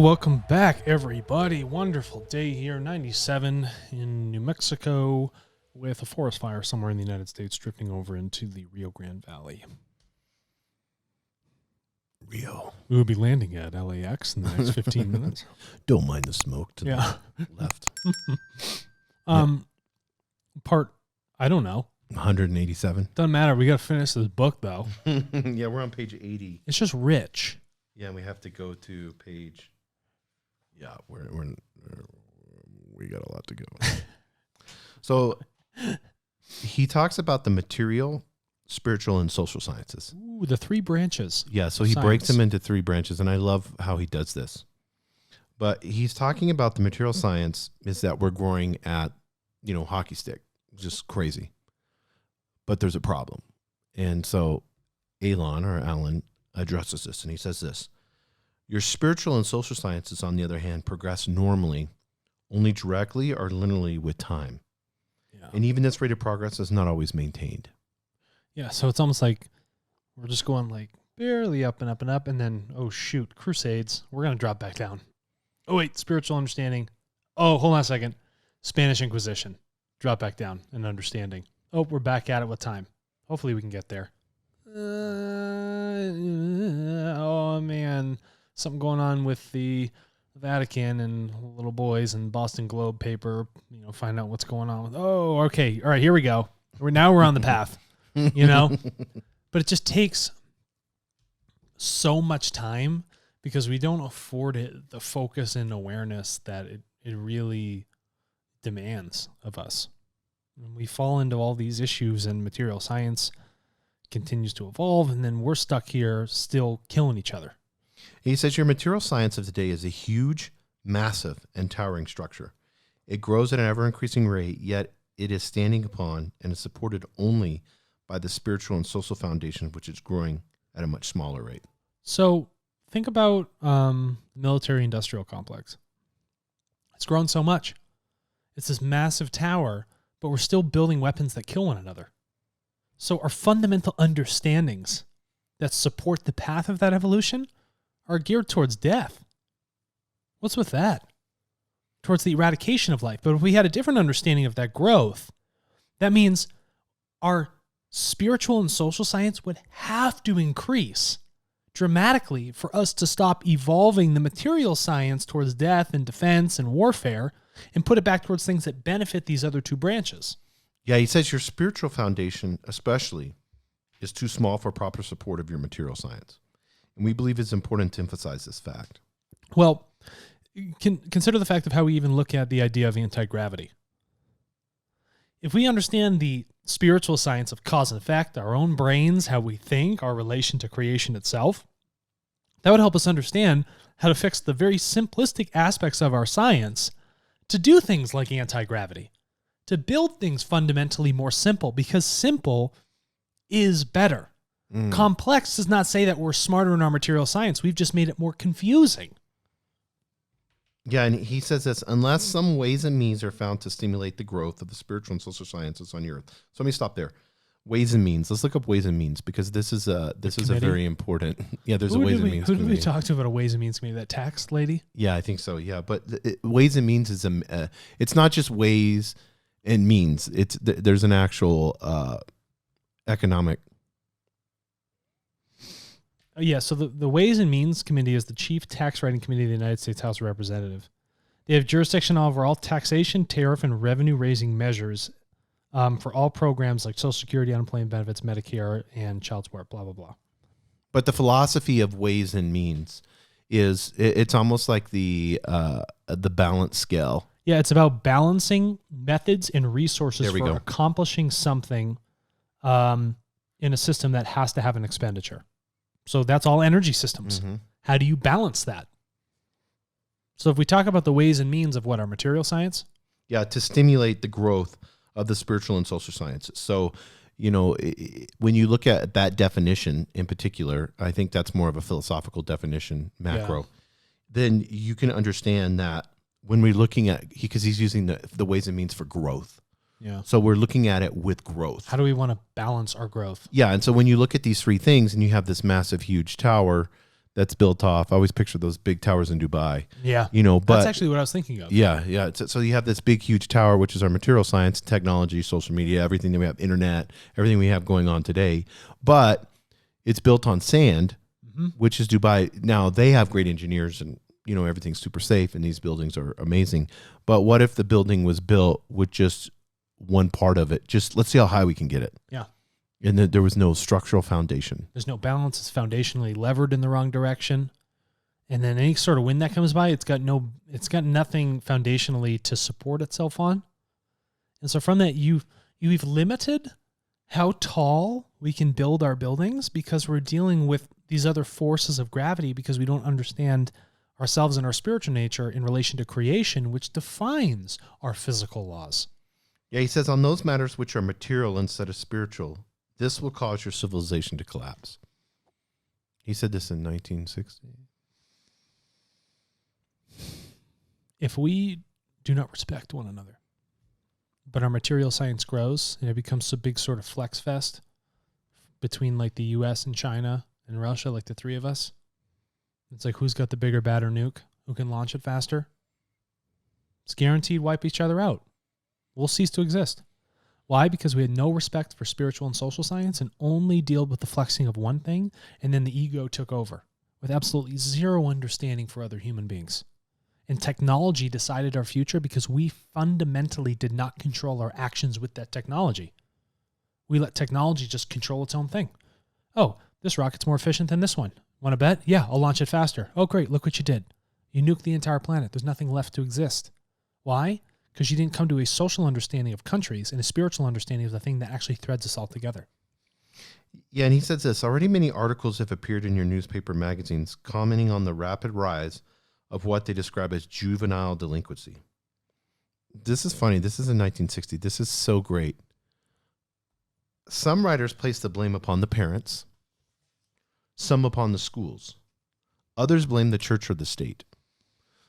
welcome back, everybody. Wonderful day here, 97 in New Mexico, with a forest fire somewhere in the United States drifting over into the Rio Grande Valley. Rio. We will be landing at LAX in the next 15 minutes. Don't mind the smoke to the left. Part, I don't know. 187. Doesn't matter. We got to finish this book, though. Yeah, we're on page 80. It's just rich. Yeah, we have to go to page. Yeah, we got a lot to go. So he talks about the material, spiritual, and social sciences. Ooh, the three branches. Yeah, so he breaks them into three branches, and I love how he does this. But he's talking about the material science is that we're growing at, hockey stick, just crazy. But there's a problem. And so Alan addresses this, and he says this: your spiritual and social sciences, on the other hand, progress normally, only directly or linearly with time. Yeah. And even this rate of progress is not always maintained. Yeah, so it's almost like we're just going like barely up and up and up, and then, oh shoot, Crusades, we're going to drop back down. Oh wait, spiritual understanding. Oh, hold on a second. Spanish Inquisition, drop back down in understanding. Oh, we're back at it with time. Hopefully we can get there. Oh man, something going on with the Vatican and little boys and Boston Globe paper, find out what's going on with, oh, okay. All right, here we go. We're on the path, but it just takes so much time because we don't afford it the focus and awareness that it really demands of us. And we fall into all these issues, and material science continues to evolve, and then we're stuck here still killing each other. He says your material science of today is a huge, massive, and towering structure. It grows at an ever-increasing rate, yet it is standing upon and is supported only by the spiritual and social foundation, which is growing at a much smaller rate. So think about the military-industrial complex. It's grown so much. It's this massive tower, but we're still building weapons that kill one another. So our fundamental understandings that support the path of that evolution are geared towards death. What's with that? Towards the eradication of life. But if we had a different understanding of that growth, that means our spiritual and social science would have to increase dramatically for us to stop evolving the material science towards death and defense and warfare and put it back towards things that benefit these other two branches. Yeah, he says your spiritual foundation, especially, is too small for proper support of your material science. And we believe it's important to emphasize this fact. Well, consider the fact of how we even look at the idea of anti-gravity. If we understand the spiritual science of cause and effect, our own brains, how we think, our relation to creation itself, that would help us understand how to fix the very simplistic aspects of our science to do things like anti-gravity, to build things fundamentally more simple, because simple is better. Complex does not say that we're smarter in our material science. We've just made it more confusing. Yeah, and he says this: unless some ways and means are found to stimulate the growth of the spiritual and social sciences on the earth. So let me stop there. Ways and means. Let's look up ways and means, because this is a very important. Yeah, there's a ways and means. Who did we talk to about a ways and means committee? That tax lady? Yeah, I think so. Yeah, but ways and means is it's not just ways and means. There's an actual economic. Yeah, so the Ways and Means Committee is the chief tax writing committee of the United States House of Representatives. They have jurisdiction over all taxation, tariff, and revenue-raising measures for all programs like Social Security, unemployment benefits, Medicare, and child support, blah, blah, blah. But the philosophy of ways and means is it's almost like the balance scale. Yeah, it's about balancing methods and resources for go. accomplishing something in a system that has to have an expenditure. So that's all energy systems. Mm-hmm. How do you balance that? So if we talk about the ways and means of what our material science? Yeah, to stimulate the growth of the spiritual and social sciences. So, when you look at that definition in particular, I think that's more of a philosophical definition, macro. Yeah. Then you can understand that when we're looking at, because he's using the ways and means for growth. Yeah. So we're looking at it with growth. How do we want to balance our growth? Yeah. And so when you look at these three things and you have this massive, huge tower that's built off. I always picture those big towers in Dubai. Yeah. But That's actually what I was thinking of. Yeah. So you have this big, huge tower, which is our material science, technology, social media, everything that we have, internet, everything we have going on today. But it's built on sand, which is Dubai. Now, they have great engineers and, everything's super safe and these buildings are amazing. But what if the building was built with just one part of it? Just let's see how high we can get it. Yeah. And there was no structural foundation. There's no balance. It's foundationally levered in the wrong direction. And then any sort of wind that comes by, it's got nothing foundationally to support itself on. And so from that, you've limited how tall we can build our buildings because we're dealing with these other forces of gravity because we don't understand ourselves and our spiritual nature in relation to creation, which defines our physical laws. Yeah, he says, on those matters which are material instead of spiritual, this will cause your civilization to collapse. He said this in 1960. If we do not respect one another, but our material science grows and it becomes a big sort of flex fest between like the US and China and Russia, like the three of us, it's like who's got the bigger, badder nuke, who can launch it faster. It's guaranteed wipe each other out. We'll cease to exist. Why? Because we had no respect for spiritual and social science and only dealt with the flexing of one thing, and then the ego took over with absolutely zero understanding for other human beings. And technology decided our future because we fundamentally did not control our actions with that technology. We let technology just control its own thing. Oh, this rocket's more efficient than this one. Want to bet? Yeah, I'll launch it faster. Oh, great. Look what you did. You nuked the entire planet. There's nothing left to exist. Why? Because you didn't come to a social understanding of countries and a spiritual understanding of the thing that actually threads us all together. Yeah, and he says this, already many articles have appeared in your newspaper magazines commenting on the rapid rise of what they describe as juvenile delinquency. This is funny. This is in 1960. This is so great. Some writers place the blame upon the parents, some upon the schools. Others blame the church or the state.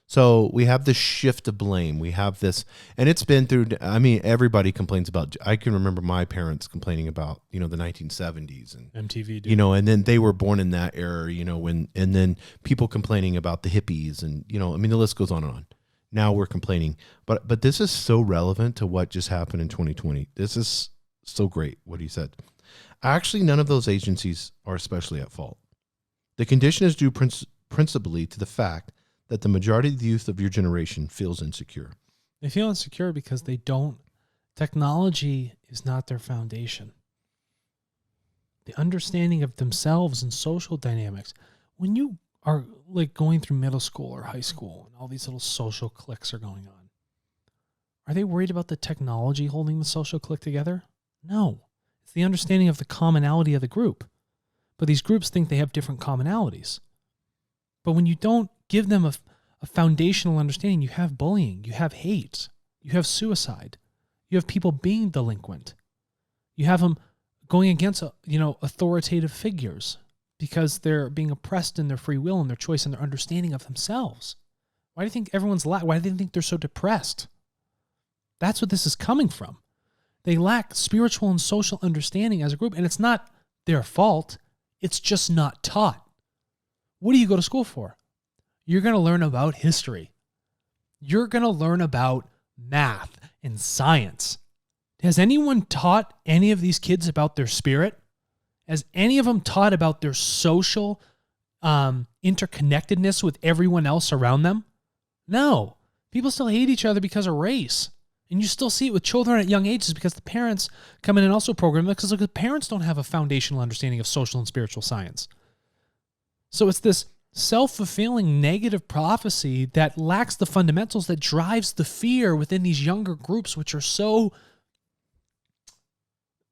So we have this shift of blame. We have this, and it's been through, everybody complains about, I can remember my parents complaining about, the 1970s and MTV, dude. And then they were born in that era, and then people complaining about the hippies and, the list goes on and on. Now we're complaining, but this is so relevant to what just happened in 2020. This is so great what he said. Actually, none of those agencies are especially at fault. The condition is due principally to the fact that the majority of the youth of your generation feels insecure. They feel insecure because technology is not their foundation. The understanding of themselves and social dynamics. When you are like going through middle school or high school and all these little social cliques are going on, are they worried about the technology holding the social clique together? No. It's the understanding of the commonality of the group. But these groups think they have different commonalities. But when you don't give them a foundational understanding, you have bullying, you have hate, you have suicide, you have people being delinquent, you have them going against authoritative figures because they're being oppressed in their free will and their choice and their understanding of themselves. Why do you think why do they think they're so depressed? That's what this is coming from. They lack spiritual and social understanding as a group, and it's not their fault. It's just not taught. What do you go to school for? You're going to learn about history. You're going to learn about math and science. Has anyone taught any of these kids about their spirit? Has any of them taught about their social interconnectedness with everyone else around them? No. People still hate each other because of race. And you still see it with children at young ages because the parents come in and also program them because the parents don't have a foundational understanding of social and spiritual science. So it's this self-fulfilling negative prophecy that lacks the fundamentals that drives the fear within these younger groups, which are so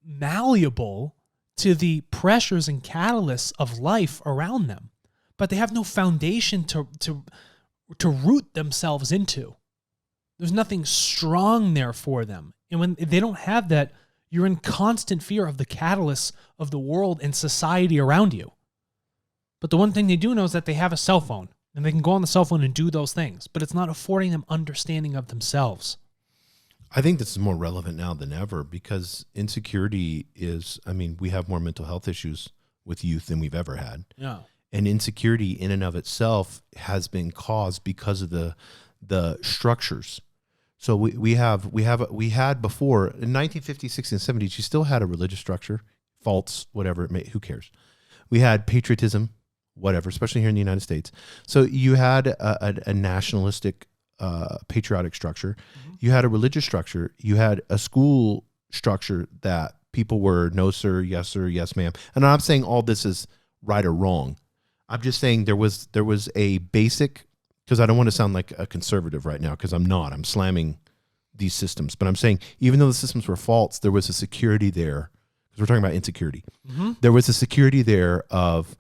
malleable to the pressures and catalysts of life around them. But they have no foundation to root themselves into. There's nothing strong there for them. And when they don't have that, you're in constant fear of the catalysts of the world and society around you. But the one thing they do know is that they have a cell phone and they can go on the cell phone and do those things, but it's not affording them understanding of themselves. I think this is more relevant now than ever because insecurity is, we have more mental health issues with youth than we've ever had. Yeah. And insecurity in and of itself has been caused because of the structures. So we had before in 1950s, 60s, and 70s, you still had a religious structure, faults, whatever it may, who cares? We had patriotism, whatever, especially here in the United States. So you had a nationalistic, patriotic structure. Mm-hmm. You had a religious structure. You had a school structure that people were no sir, yes ma'am. And I'm not saying all this is right or wrong. I'm just saying there was a basic, because I don't want to sound like a conservative right now, because I'm not. I'm slamming these systems. But I'm saying even though the systems were false, there was a security there, because we're talking about insecurity. Mm-hmm. There was a security there of,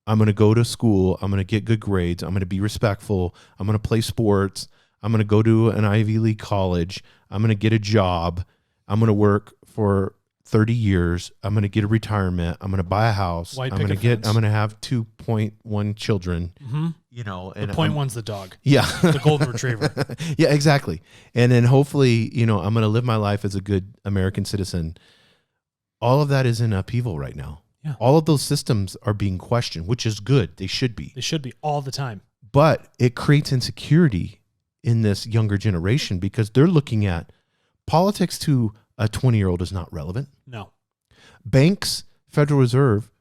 I'm going to go to school, I'm going to get good grades, I'm going to be respectful, I'm going to play sports, I'm going to go to an Ivy League college, I'm going to get a job, I'm going to work for 30 years, I'm going to get a retirement, I'm going to buy a house, I'm going to have 2.1 children, mm-hmm. you know, and the point one's the dog. Yeah. The golden retriever. Yeah, exactly. And then hopefully, you know, I'm going to live my life as a good American citizen. All of that is in upheaval right now. Yeah. All of those systems are being questioned, which is good. They should be. They should be all the time. But it creates insecurity in this younger generation because they're looking at politics to a 20-year-old is not relevant. No. Banks, Federal Reserve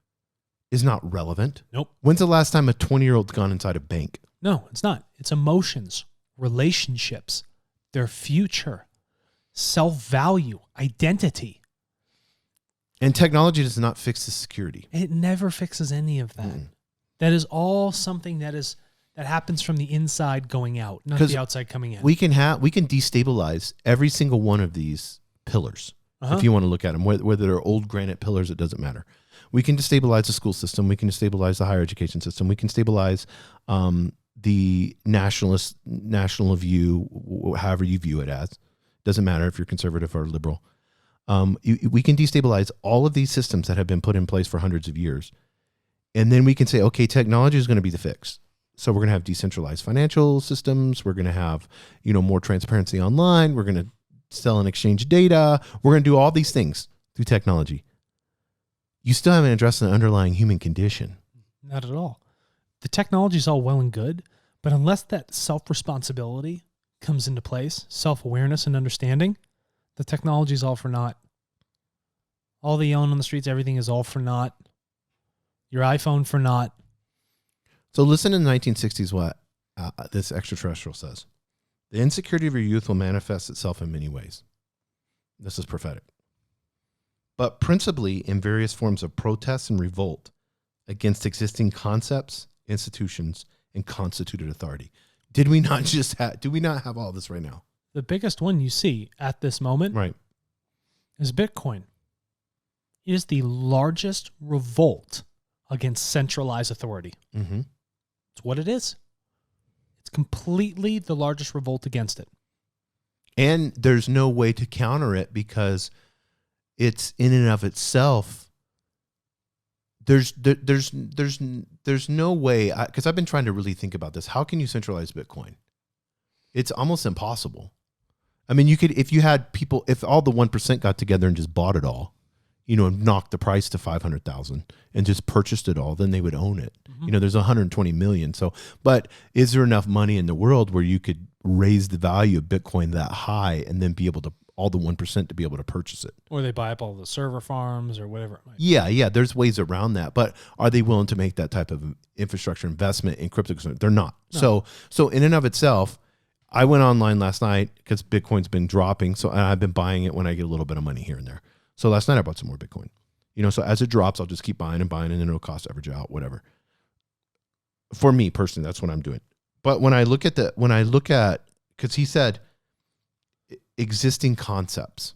is not relevant. Nope. When's the last time a 20-year-old's gone inside a bank? No, it's not. It's emotions, relationships, their future, self-value, identity. And technology does not fix the security. It never fixes any of that. That is all something that happens from the inside going out, not the outside coming in. We can destabilize every single one of these pillars. If you want to look at them, whether they're old granite pillars, it doesn't matter. We can destabilize the school system. We can destabilize the higher education system. We can stabilize the national view, however you view it as. Doesn't matter if you're conservative or liberal. We can destabilize all of these systems that have been put in place for hundreds of years. And then we can say, okay, technology is going to be the fix. So we're going to have decentralized financial systems. We're going to have, more transparency online. We're going to sell and exchange data. We're going to do all these things through technology. You still haven't addressed the underlying human condition. Not at all. The technology is all well and good, but unless that self-responsibility comes into place, self-awareness and understanding, the technology is all for naught. All the yelling on the streets, everything is all for naught. Your iPhone for naught. So listen in the 1960s what this extraterrestrial says. The insecurity of your youth will manifest itself in many ways. This is prophetic. But principally in various forms of protest and revolt against existing concepts, institutions, and constituted authority. Do we not have all this right now? The biggest one you see at this moment is Bitcoin. It is the largest revolt against centralized authority. Mm-hmm. It's what it is. It's completely the largest revolt against it. And there's no way to counter it because it's in and of itself. There's no way, because I've been trying to really think about this. How can you centralize Bitcoin? It's almost impossible. I mean, you could, if all the 1% got together and just bought it all, and knocked the price to 500,000 and just purchased it all, then they would own it. Mm-hmm. There's 120 million. So, but is there enough money in the world where you could raise the value of Bitcoin that high and then be able to, all the 1% to be able to purchase it? Or they buy up all the server farms or whatever it might be. Yeah. There's ways around that, but are they willing to make that type of infrastructure investment in cryptocurrency? They're not. No. So in and of itself, I went online last night because Bitcoin's been dropping. So I've been buying it when I get a little bit of money here and there. So last night I bought some more Bitcoin. So as it drops, I'll just keep buying and then it'll cost average out, whatever. For me personally, that's what I'm doing. But when I look at, because he said existing concepts.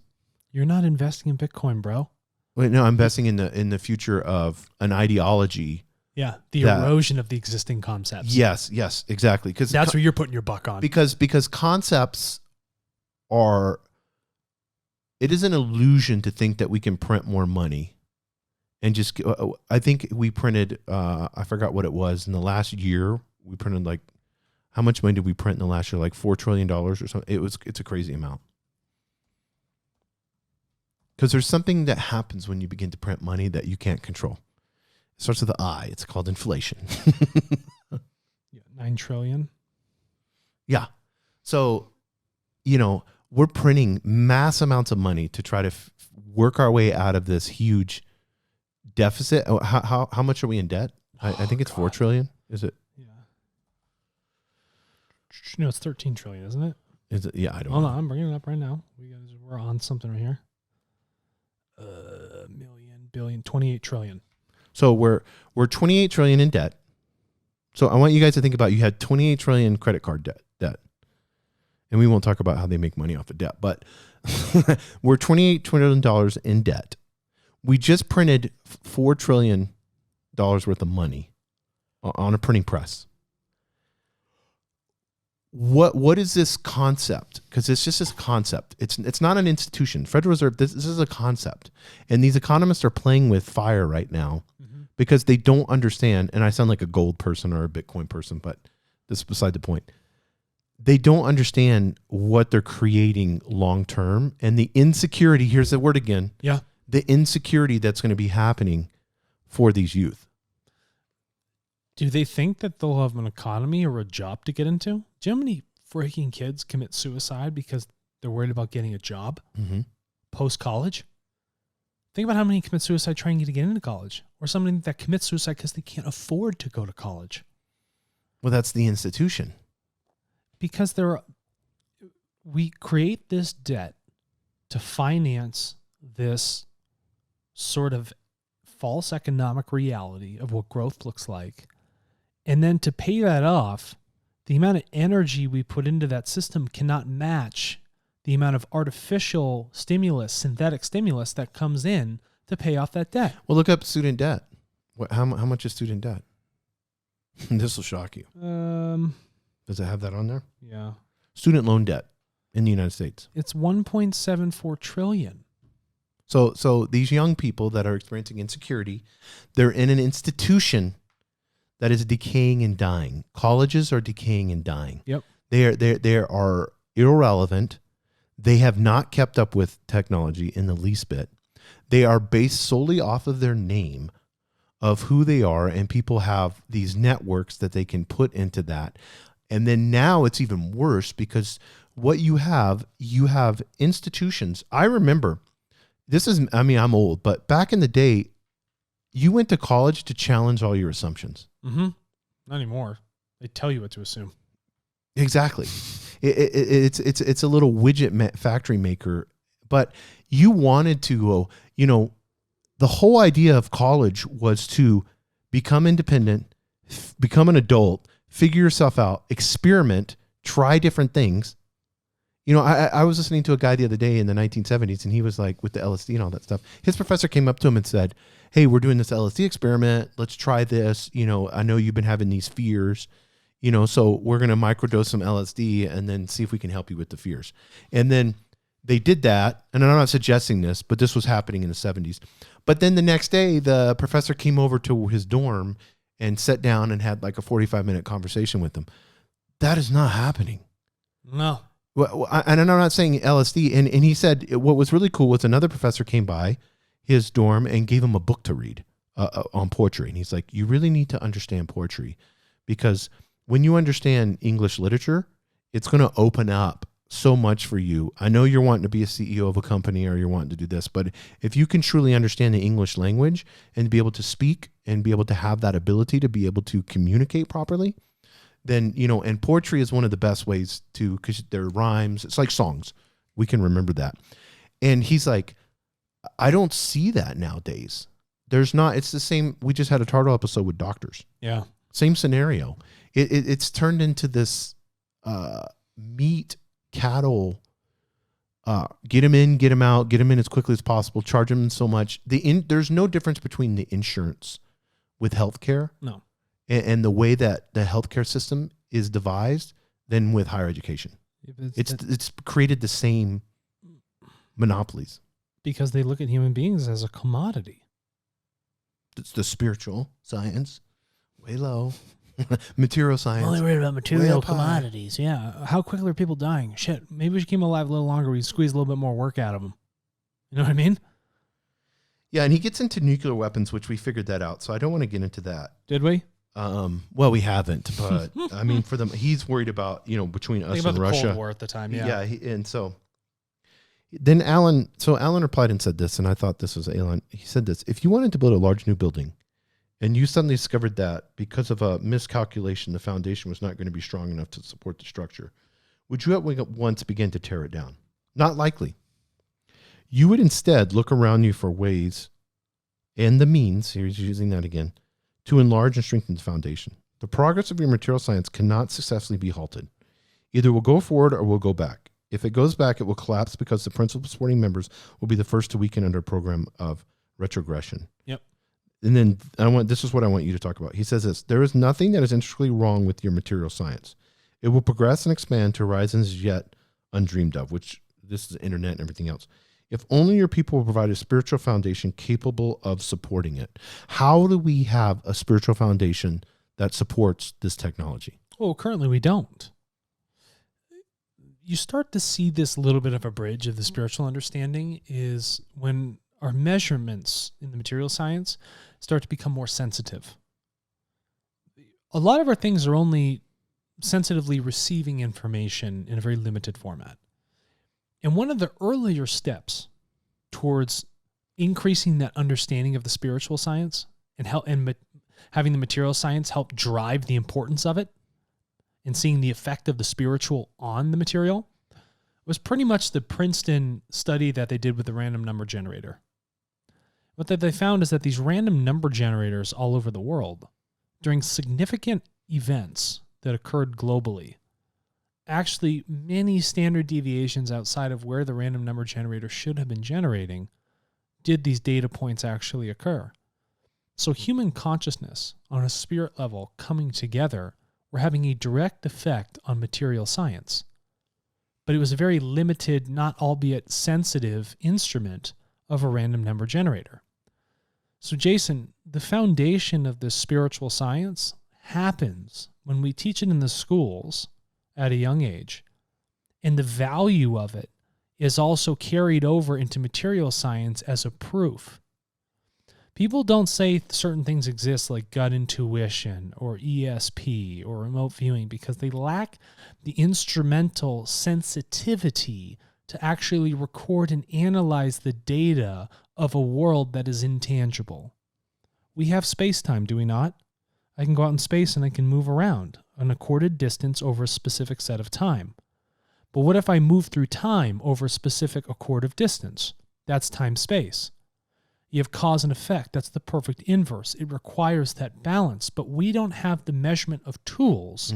You're not investing in Bitcoin, bro. Wait, no, I'm investing in the future of an ideology. Yeah, the erosion of the existing concepts. Yes, exactly. Because that's where you're putting your buck on. Because concepts are. It is an illusion to think that we can print more money, and just. I think we printed. I forgot what it was in the last year. We printed how much money did we print in the last year? Like $4 trillion or something. It's a crazy amount. Because there's something that happens when you begin to print money that you can't control. It starts with the I. It's called inflation. Yeah, 9 trillion. Yeah. So, we're printing mass amounts of money to try to work our way out of this huge deficit. Oh, how much are we in debt? I think it's 4 trillion. Is it? Yeah. No, it's 13 trillion, isn't it? Is it? Yeah, I don't Hold know. on, I'm bringing it up right now. We're on something right here. Million, billion, 28 trillion. So we're 28 trillion in debt. So I want you guys to think about, you had 28 trillion credit card debt. And we won't talk about how they make money off of debt, but we're $28 trillion in debt. We just printed $4 trillion worth of money on a printing press. What is this concept? Because it's just this concept. It's not an institution. Federal Reserve, this is a concept. And these economists are playing with fire right now because they don't understand, and I sound like a gold person or a Bitcoin person, but this is beside the point. They don't understand what they're creating long term, and the insecurity, here's the word again. Yeah. The insecurity that's going to be happening for these youth. Do they think that they'll have an economy or a job to get into? Do you know how many freaking kids commit suicide because they're worried about getting a job post-college? Think about how many commit suicide trying to get into college, or somebody that commits suicide because they can't afford to go to college. Well, that's the institution. Because we create this debt to finance this sort of false economic reality of what growth looks like. And then to pay that off, the amount of energy we put into that system cannot match the amount of artificial stimulus, synthetic stimulus that comes in to pay off that debt. Well, look up student debt. How much is student debt? This will shock you. Does it have that on there? Yeah. Student loan debt in the United States. It's 1.74 trillion. So these young people that are experiencing insecurity, they're in an institution that is decaying and dying. Colleges are decaying and dying. Yep. They are irrelevant. They have not kept up with technology in the least bit. They are based solely off of their name, of who they are, and people have these networks that they can put into that. And then now it's even worse because what you have institutions. I remember, I'm old, but back in the day, you went to college to challenge all your assumptions. Mm-hmm. Not anymore. They tell you what to assume. Exactly. It's a little widget factory maker, but you wanted to go, the whole idea of college was to become independent, become an adult, figure yourself out, experiment, try different things. I was listening to a guy the other day in the 1970s, and he was like, with the LSD and all that stuff, his professor came up to him and said, hey, we're doing this LSD experiment. Let's try this. I know you've been having these fears, so we're going to microdose some LSD and then see if we can help you with the fears. And then they did that. And I'm not suggesting this, but this was happening in the 70s. But then the next day, the professor came over to his dorm and sat down and had like a 45-minute conversation with him. That is not happening. No. Well, and I'm not saying LSD. And he said what was really cool was another professor came by his dorm and gave him a book to read on poetry. And he's like, you really need to understand poetry, because when you understand English literature, it's going to open up so much for you. I know you're wanting to be a CEO of a company or you're wanting to do this, but if you can truly understand the English language and be able to speak and be able to have that ability to be able to communicate properly, then, and poetry is one of the best ways to, because there are rhymes. It's like songs. We can remember that. And he's like, I don't see that nowadays. There's not, it's the same. We just had a Tartle episode with doctors. Yeah. Same scenario. It's turned into this meat cattle, get them in, get them out, get them in as quickly as possible, charge them so much. There's no difference between the insurance with healthcare. No. And the way that the healthcare system is devised than with higher education. It's created the same monopolies. Because they look at human beings as a commodity. It's the spiritual science, way low. Material science. I'm only worried about material commodities. Yeah. How quickly are people dying? Shit. Maybe we should keep them alive a little longer. We squeeze a little bit more work out of them. You know what I mean? Yeah, and he gets into nuclear weapons, which we figured that out. So I don't want to get into that. Did we? Well, we haven't, but I mean, for them, he's worried about, between us Think about and the Russia. Cold War at the time. Yeah. And so then Alan replied and said this, and I thought this was Alan. He said this: if you wanted to build a large new building, and you suddenly discovered that because of a miscalculation, the foundation was not going to be strong enough to support the structure, would you at once begin to tear it down? Not likely. You would instead look around you for ways and the means, here's using that again, to enlarge and strengthen the foundation. The progress of your material science cannot successfully be halted. Either we'll go forward or we'll go back. If it goes back, it will collapse because the principal supporting members will be the first to weaken under a program of retrogression. Yep. And then this is what I want you to talk about. He says this: there is nothing that is intrinsically wrong with your material science. It will progress and expand to horizons yet undreamed of, which this is the internet and everything else. If only your people will provide a spiritual foundation capable of supporting it. How do we have a spiritual foundation that supports this technology? Well, currently we don't. You start to see this little bit of a bridge of the spiritual understanding is when our measurements in the material science start to become more sensitive. A lot of our things are only sensitively receiving information in a very limited format. And one of the earlier steps towards increasing that understanding of the spiritual science and having the material science help drive the importance of it and seeing the effect of the spiritual on the material was pretty much the Princeton study that they did with the random number generator. What they found is that these random number generators all over the world, during significant events that occurred globally, actually many standard deviations outside of where the random number generator should have been generating, did these data points actually occur? So human consciousness on a spirit level coming together were having a direct effect on material science. But it was a very limited, not albeit sensitive instrument of a random number generator. So Jason, the foundation of this spiritual science happens when we teach it in the schools at a young age. And the value of it is also carried over into material science as a proof. People don't say certain things exist like gut intuition or ESP or remote viewing because they lack the instrumental sensitivity to actually record and analyze the data of a world that is intangible. We have space-time, do we not? I can go out in space and I can move around an accorded distance over a specific set of time. But what if I move through time over a specific accorded distance? That's time-space. You have cause and effect. That's the perfect inverse. It requires that balance, but we don't have the measurement of tools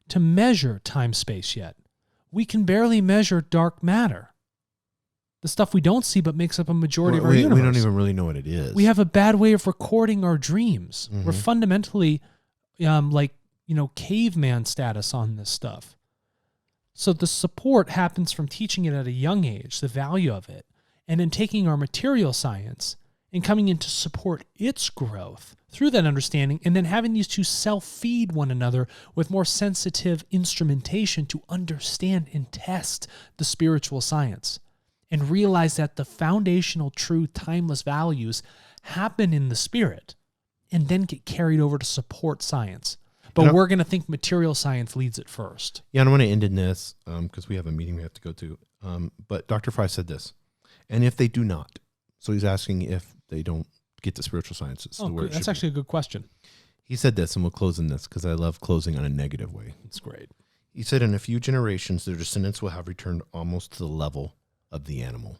to measure time-space yet. We can barely measure dark matter. The stuff we don't see but makes up a majority of our universe. We don't even really know what it is. We have a bad way of recording our dreams. We're fundamentally caveman status on this stuff. So the support happens from teaching it at a young age, the value of it, and then taking our material science and coming in to support its growth through that understanding, and then having these two self-feed one another with more sensitive instrumentation to understand and test the spiritual science and realize that the foundational, true, timeless values happen in the spirit and then get carried over to support science. But we're going to think material science leads it first. Yeah, and I want to end in this because we have a meeting we have to go to. But Dr. Fry said this, and if they do not, so he's asking if they don't get to spiritual sciences. Oh, that's actually a good question. He said this, and we'll close in this because I love closing on a negative way. It's great. He said, in a few generations, their descendants will have returned almost to the level of the animal.